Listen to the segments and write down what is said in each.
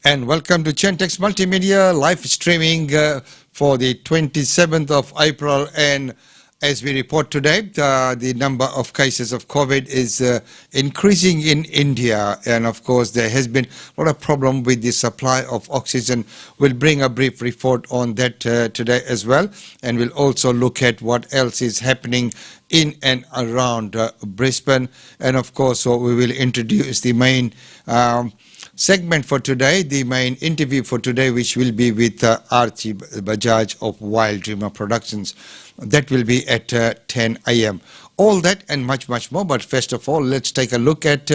And welcome to Gentex Multimedia live streaming for the 27th of April. And as we report today, the number of cases of COVID is increasing in India. And of course, there has been a lot of problem with the supply of oxygen. We'll bring a brief report on that today as well. And we'll also look at what else is happening in and around Brisbane. And of course, so we will introduce the main segment for today, the main interview for today, which will be with Archie Bajaj of Wild Dreamer Productions. That will be at 10 a.m. All that and much, much more. But first of all, let's take a look at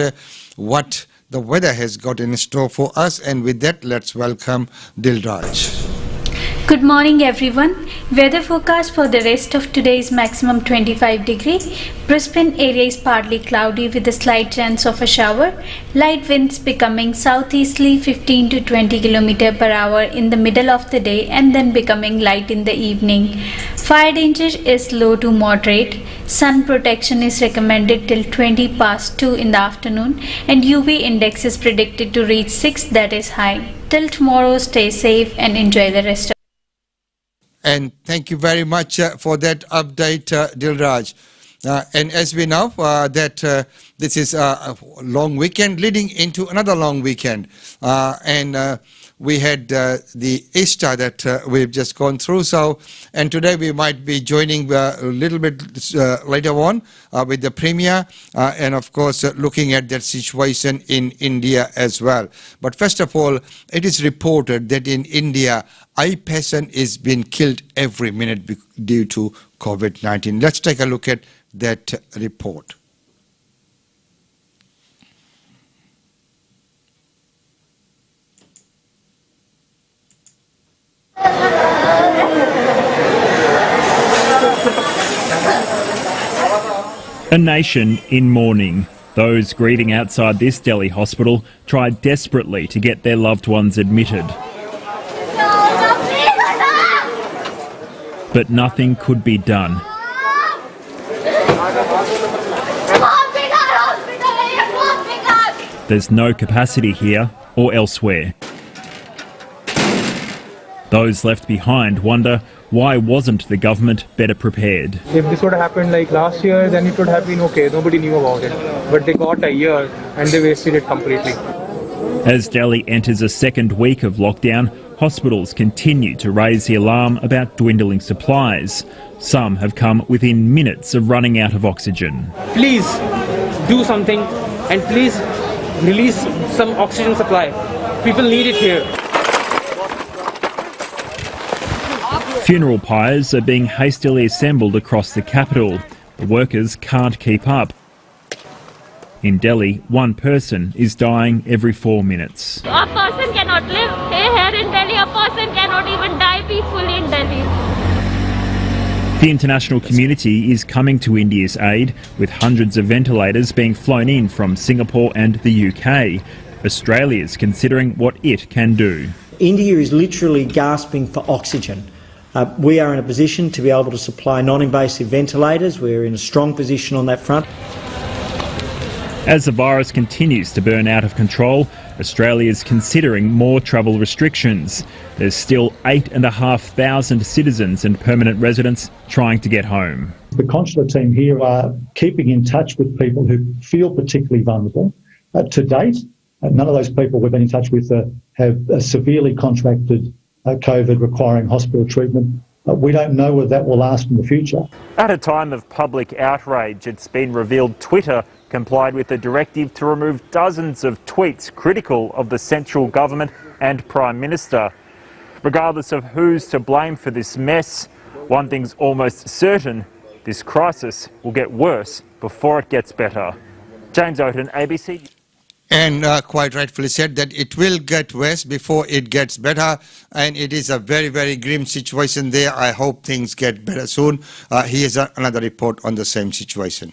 what the weather has got in store for us. And with that, let's welcome Dilraj. Good morning everyone. Weather forecast for the rest of today is maximum 25 degree. Brisbane area is partly cloudy with a slight chance of a shower. Light winds becoming southeasterly 15 to 20 km per hour in the middle of the day and then becoming light in the evening. Fire danger is low to moderate. Sun protection is recommended till 20 past 2 in the afternoon and UV index is predicted to reach 6, that is high. Till tomorrow, stay safe and enjoy the rest of. And thank you very much for that update, Dilraj. And as we know that this is a long weekend leading into another long weekend. And we had the Easter that we've just gone through. So, and today we might be joining a little bit later on with the Premier and of course looking at that situation in India as well. But first of all, it is reported that in India, a person is being killed every minute due to COVID-19. Let's take a look at that report. A nation in mourning. Those grieving outside this Delhi hospital tried desperately to get their loved ones admitted. But nothing could be done. There's no capacity here or elsewhere. Those left behind wonder, why wasn't the government better prepared? If this would have happened like last year, then it would have been okay. Nobody knew about it. But they got a year and they wasted it completely. As Delhi enters a second week of lockdown, hospitals continue to raise the alarm about dwindling supplies. Some have come within minutes of running out of oxygen. Please do something and please release some oxygen supply. People need it here. Funeral pyres are being hastily assembled across the capital. The workers can't keep up. In Delhi, one person is dying every 4 minutes. A person cannot live here in Delhi. A person cannot even die peacefully in Delhi. The international community is coming to India's aid, with hundreds of ventilators being flown in from Singapore and the UK. Australia is considering what it can do. India is literally gasping for oxygen. We are in a position to be able to supply non-invasive ventilators. We're in a strong position on that front. As the virus continues to burn out of control, Australia is considering more travel restrictions. There's still 8,500 citizens and permanent residents trying to get home. The consular team here are keeping in touch with people who feel particularly vulnerable. To date, none of those people we've been in touch with have severely contracted COVID requiring hospital treatment. We don't know whether that will last in the future. At a time of public outrage, it's been revealed Twitter complied with the directive to remove dozens of tweets critical of the central government and Prime Minister. Regardless of who's to blame for this mess, one thing's almost certain: this crisis will get worse before it gets better. James Oaten, ABC. And quite rightfully said that it will get worse before it gets better. And it is a very, very grim situation there. I hope things get better soon. Here's another report on the same situation.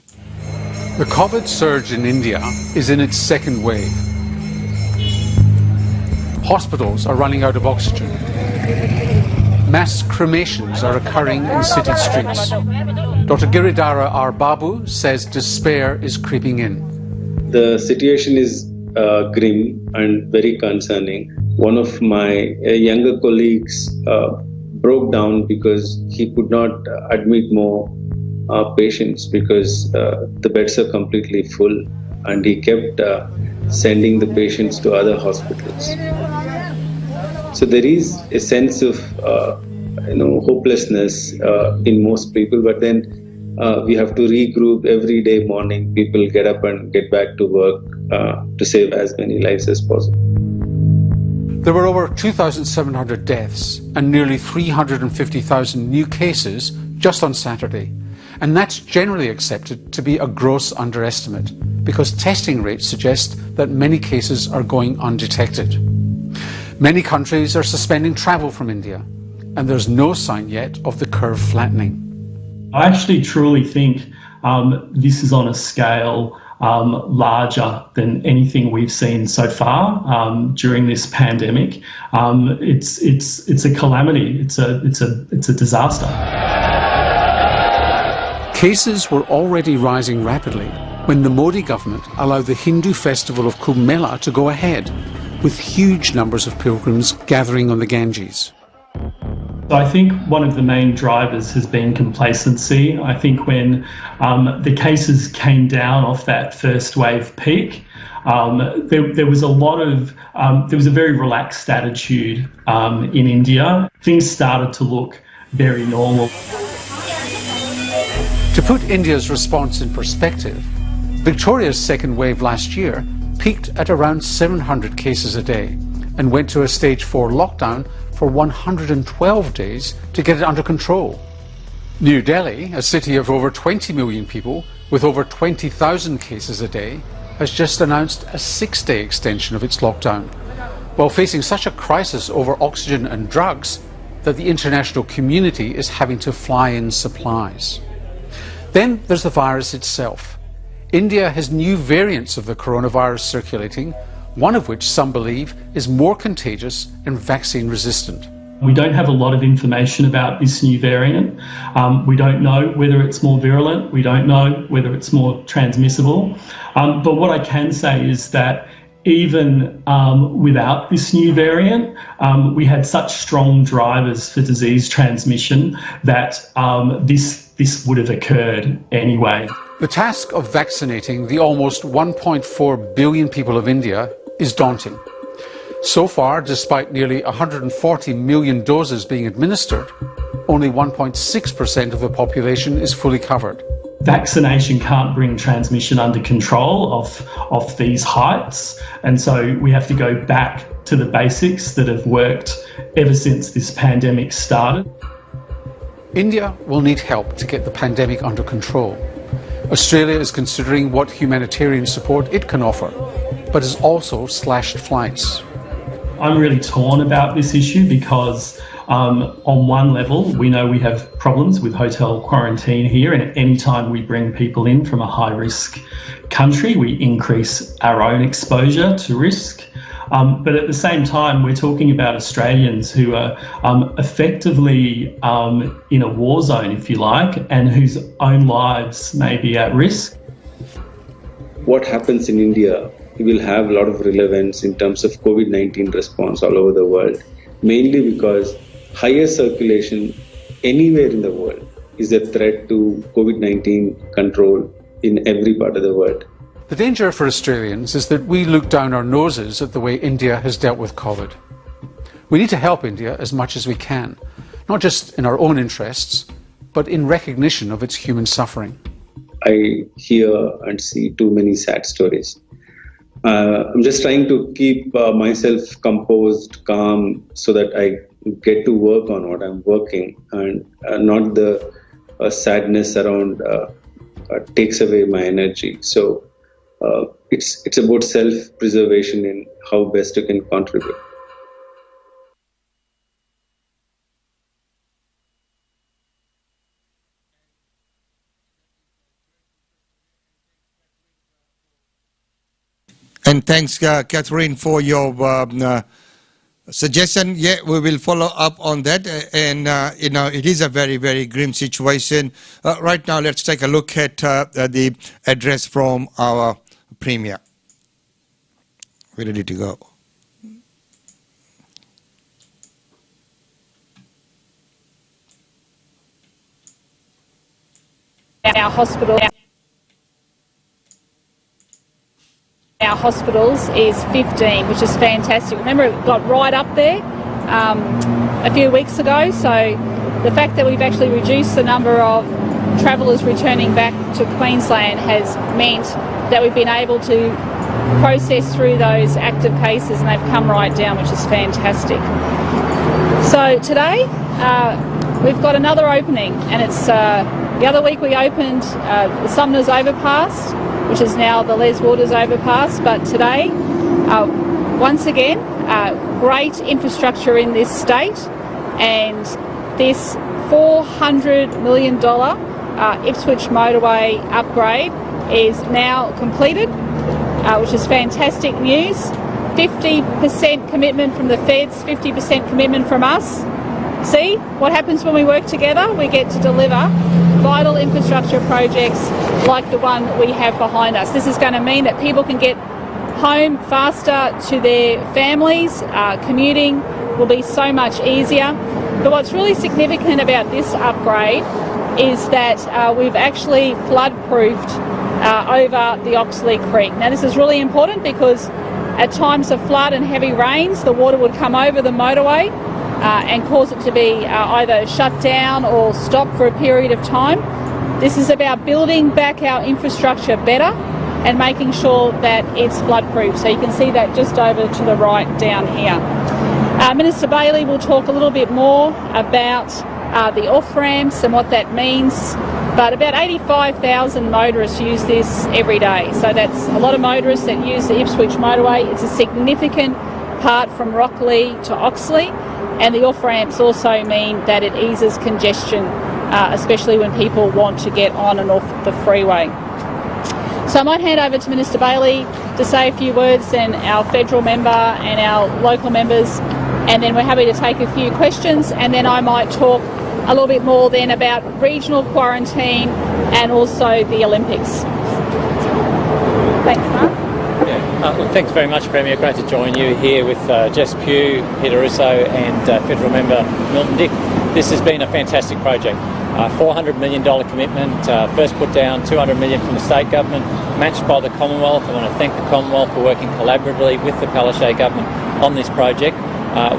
The COVID surge in India is in its second wave. Hospitals are running out of oxygen. Mass cremations are occurring in city streets. Dr. Giridhara R. Babu says despair is creeping in. The situation is grim and very concerning. one of my younger colleagues broke down because he could not admit more patients because the beds are completely full, and he kept sending the patients to other hospitals. So there is a sense of hopelessness in most people, but then we have to regroup every day morning. People get up and get back to work to save as many lives as possible. There were over 2,700 deaths and nearly 350,000 new cases just on Saturday. And that's generally accepted to be a gross underestimate because testing rates suggest that many cases are going undetected. Many countries are suspending travel from India, and there's no sign yet of the curve flattening. I actually truly think this is on a scale larger than anything we've seen so far during this pandemic. It's a calamity. It's a disaster. Cases were already rising rapidly when the Modi government allowed the Hindu festival of Kumbh Mela to go ahead, with huge numbers of pilgrims gathering on the Ganges. So I think one of the main drivers has been complacency. I think when the cases came down off that first wave peak, there was a very relaxed attitude in India. Things started to look very normal. To put India's response in perspective, Victoria's second wave last year peaked at around 700 cases a day and went to a stage 4 lockdown for 112 days to get it under control. New Delhi, a city of over 20 million people with over 20,000 cases a day, has just announced a 6-day extension of its lockdown, while facing such a crisis over oxygen and drugs that the international community is having to fly in supplies. Then there's the virus itself. India has new variants of the coronavirus circulating, one of which some believe is more contagious and vaccine resistant. We don't have a lot of information about this new variant. We don't know whether it's more virulent. We don't know whether it's more transmissible. But what I can say is that even without this new variant, we had such strong drivers for disease transmission that this would have occurred anyway. The task of vaccinating the almost 1.4 billion people of India is daunting. So far, despite nearly 140 million doses being administered, only 1.6% of the population is fully covered. Vaccination can't bring transmission under control of these heights, and so we have to go back to the basics that have worked ever since this pandemic started. India will need help to get the pandemic under control. Australia is considering what humanitarian support it can offer, but has also slashed flights. I'm really torn about this issue because on one level, we know we have problems with hotel quarantine here, and any time we bring people in from a high-risk country, we increase our own exposure to risk. But at the same time, we're talking about Australians who are effectively in a war zone, if you like, and whose own lives may be at risk. What happens in India will have a lot of relevance in terms of COVID-19 response all over the world, mainly because higher circulation anywhere in the world is a threat to COVID-19 control in every part of the world. The danger for Australians is that we look down our noses at the way India has dealt with COVID. We need to help India as much as we can, not just in our own interests, but in recognition of its human suffering. I hear and see too many sad stories. I'm just trying to keep myself composed, calm, so that I get to work on what I'm working, and not the sadness around takes away my energy. So it's about self-preservation and how best you can contribute. And thanks, Catherine, for your suggestion. Yeah, we will follow up on that. And, it is a very, very grim situation. Right now, let's take a look at the address from our Premier. We're ready to go. our hospitals is 15, which is fantastic. Remember, it got right up there a few weeks ago, so the fact that we've actually reduced the number of travellers returning back to Queensland has meant that we've been able to process through those active cases, and they've come right down, which is fantastic. So today we've got another opening, and it's the other week we opened the Sumners Overpass, which is now the Les Waters Overpass, but today once again great infrastructure in this state, and this $400 million Ipswich motorway upgrade is now completed, which is fantastic news. 50% commitment from the feds, 50% commitment from us. See what happens when we work together? We get to deliver vital infrastructure projects like the one we have behind us. This is going to mean that people can get home faster to their families. Commuting will be so much easier. But what's really significant about this upgrade is that we've actually flood-proofed over the Oxley Creek. Now this is really important because at times of flood and heavy rains, the water would come over the motorway and cause it to be either shut down or stopped for a period of time. This is about building back our infrastructure better and making sure that it's flood-proof. So you can see that just over to the right down here. Minister Bailey will talk a little bit more about the off-ramps and what that means. But about 85,000 motorists use this every day. So that's a lot of motorists that use the Ipswich motorway. It's a significant part from Rocklea to Oxley. And the off-ramps also mean that it eases congestion, especially when people want to get on and off the freeway. So I might hand over to Minister Bailey to say a few words, then our federal member and our local members, and then we're happy to take a few questions, and then I might talk a little bit more then about regional quarantine and also the Olympics. Thanks, Mark. Well, thanks very much, Premier. Great to join you here with Jess Pugh, Peter Russo and Federal Member Milton Dick. This has been a fantastic project. $400 million commitment, first put down $200 million from the state government, matched by the Commonwealth. I want to thank the Commonwealth for working collaboratively with the Palaszczuk government on this project,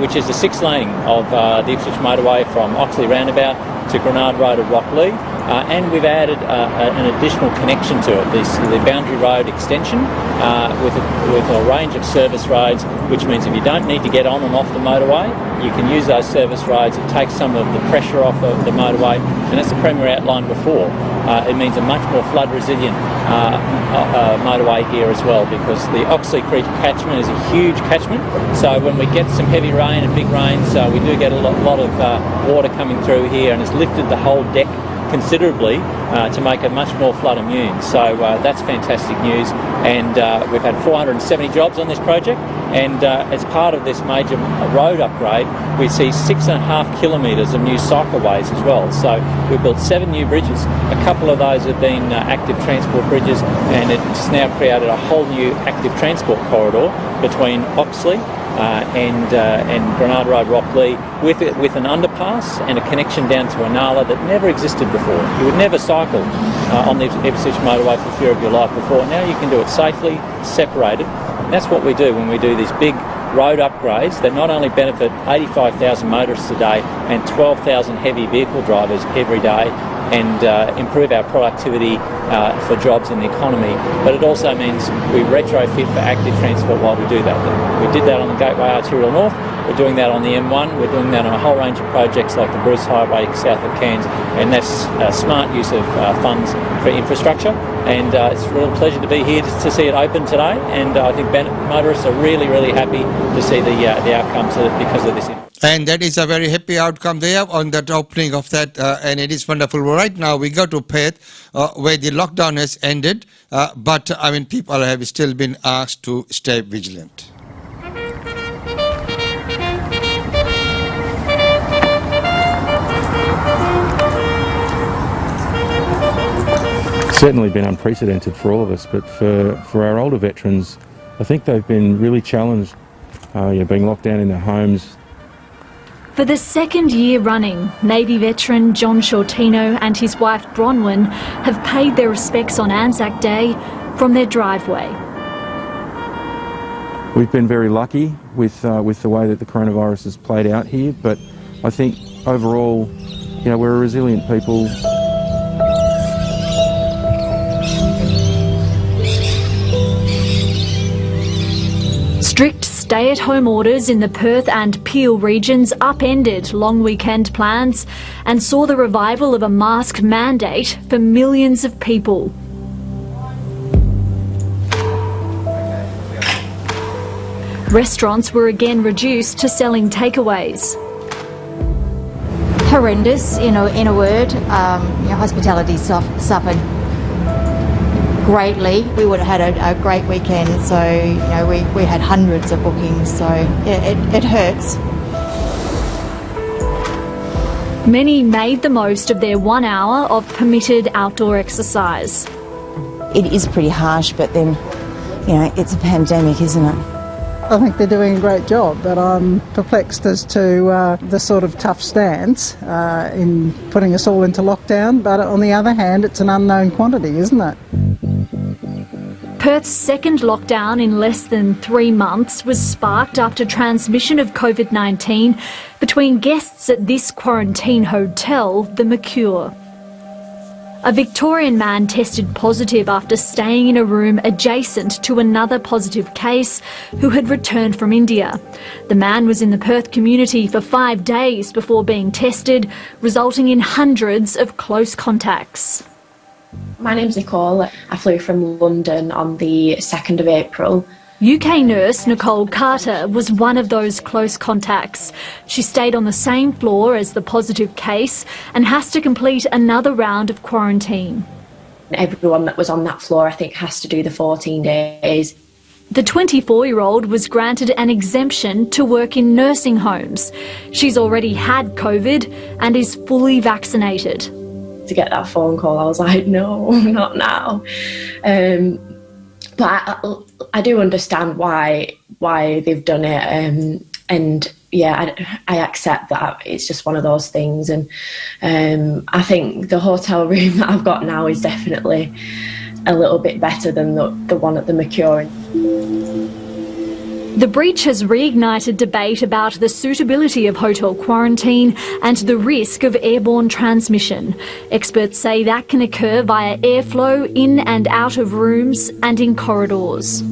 which is the sixth laning of the Ipswich motorway from Oxley Roundabout to Granard Road at Rocklea. And we've added an additional connection to it, the Boundary Road extension with a range of service roads, which means if you don't need to get on and off the motorway, you can use those service roads. It takes some of the pressure off of the motorway, and as the Premier outlined before, it means a much more flood resilient motorway here as well, because the Oxley Creek catchment is a huge catchment. So when we get some heavy rain and big rains, we do get a lot of water coming through here, and it's lifted the whole deck considerably to make it much more flood immune. So that's fantastic news, and we've had 470 jobs on this project, and as part of this major road upgrade we see 6.5 kilometres of new cycleways as well. So we've built 7 new bridges. A couple of those have been active transport bridges, and it's now created a whole new active transport corridor between Oxley and Granard Road, Rocklea, with an underpass and a connection down to Inala that never existed before. You would never cycle on the Ipswich motorway for fear of your life before. Now you can do it safely, separated. And that's what we do when we do these big road upgrades that not only benefit 85,000 motorists a day and 12,000 heavy vehicle drivers every day, and improve our productivity for jobs in the economy, but it also means we retrofit for active transport while we do that. We did that on the Gateway Arterial North, we're doing that on the M1, we're doing that on a whole range of projects like the Bruce Highway south of Cairns, and that's smart use of funds for infrastructure. And it's a real pleasure to be here to see it open today, and I think motorists are really, really happy to see the outcomes because of this. And that is a very happy outcome there on that opening of that, and it is wonderful. Right now we go to Perth, where the lockdown has ended, but I mean people have still been asked to stay vigilant. Certainly been unprecedented for all of us, but for our older veterans, I think they've been really challenged, being locked down in their homes, For the second year running, Navy veteran John Shortino and his wife Bronwyn have paid their respects on Anzac Day from their driveway. We've been very lucky with the way that the coronavirus has played out here, but I think overall, we're a resilient people. Strict stay-at-home orders in the Perth and Peel regions upended long weekend plans and saw the revival of a mask mandate for millions of people. Restaurants were again reduced to selling takeaways. Horrendous, in a word. Hospitality suffered greatly. We would have had a great weekend, so we had hundreds of bookings, so it hurts. Many made the most of their 1 hour of permitted outdoor exercise. It is pretty harsh, but then, it's a pandemic, isn't it? I think they're doing a great job, but I'm perplexed as to the sort of tough stance in putting us all into lockdown. But on the other hand, it's an unknown quantity, isn't it? Perth's second lockdown in less than 3 months was sparked after transmission of COVID-19 between guests at this quarantine hotel, the Mercure. A Victorian man tested positive after staying in a room adjacent to another positive case who had returned from India. The man was in the Perth community for 5 days before being tested, resulting in hundreds of close contacts. My name's Nicole. I flew from London on the 2nd of April. UK nurse Nicole Carter was one of those close contacts. She stayed on the same floor as the positive case and has to complete another round of quarantine. Everyone that was on that floor, I think, has to do the 14 days. The 24-year-old was granted an exemption to work in nursing homes. She's already had COVID and is fully vaccinated. To get that phone call, I was like, no, not now. But I do understand why they've done it, and yeah, I accept that it's just one of those things. And I think the hotel room that I've got now is definitely a little bit better than the one at the Mercure. The breach has reignited debate about the suitability of hotel quarantine and the risk of airborne transmission. Experts say that can occur via airflow in and out of rooms and in corridors.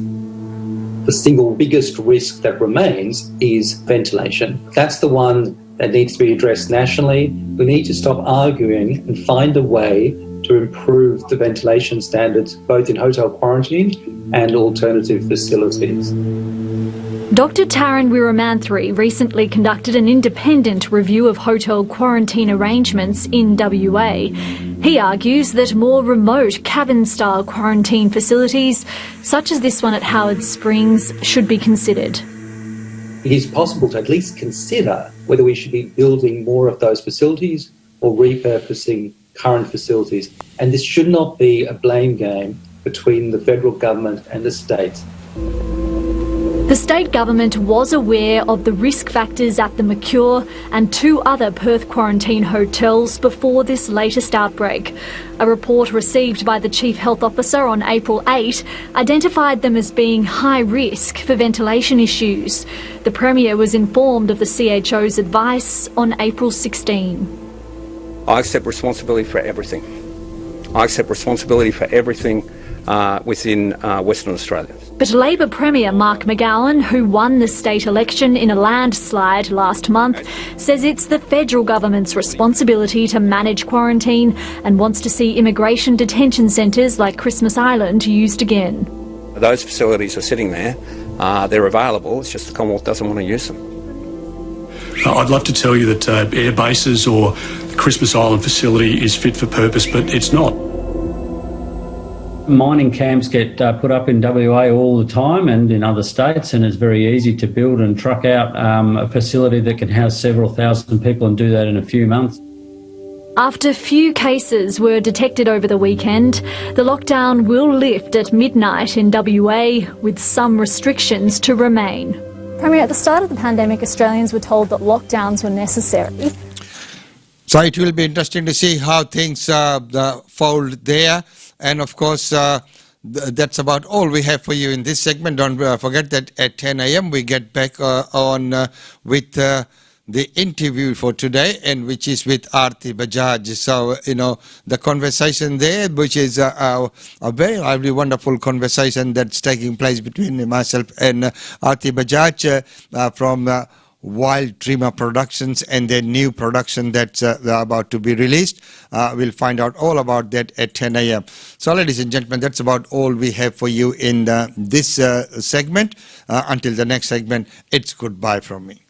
The single biggest risk that remains is ventilation. That's the one that needs to be addressed nationally. We need to stop arguing and find a way to improve the ventilation standards both in hotel quarantine and alternative facilities. Dr Taran Wiramanthri recently conducted an independent review of hotel quarantine arrangements in WA. He argues that more remote cabin-style quarantine facilities, such as this one at Howard Springs, should be considered. It is possible to at least consider whether we should be building more of those facilities or repurposing current facilities. And this should not be a blame game between the federal government and the states. The state government was aware of the risk factors at the Mercure and 2 other Perth quarantine hotels before this latest outbreak. A report received by the Chief Health Officer on April 8 identified them as being high risk for ventilation issues. The Premier was informed of the CHO's advice on April 16. I accept responsibility for everything. I accept responsibility for everything within Western Australia. But Labor Premier Mark McGowan, who won the state election in a landslide last month, says it's the federal government's responsibility to manage quarantine and wants to see immigration detention centres like Christmas Island used again. Those facilities are sitting there, they're available, it's just the Commonwealth doesn't want to use them. I'd love to tell you that air bases or the Christmas Island facility is fit for purpose, but it's not. Mining camps get put up in WA all the time and in other states, and it's very easy to build and truck out a facility that can house several thousand people and do that in a few months. After few cases were detected over the weekend, the lockdown will lift at midnight in WA with some restrictions to remain. Premier, at the start of the pandemic, Australians were told that lockdowns were necessary. So it will be interesting to see how things fold there. And of course, that's about all we have for you in this segment. Don't forget that at 10 a.m. we get back on with the interview for today, and which is with Aarti Bajaj. So, the conversation there, which is a very lively, wonderful conversation that's taking place between myself and Aarti Bajaj from Wild Dreamer Productions and their new production that's about to be released. We'll find out all about that at 10 a.m. So, ladies and gentlemen, that's about all we have for you in this segment. Until the next segment, it's goodbye from me.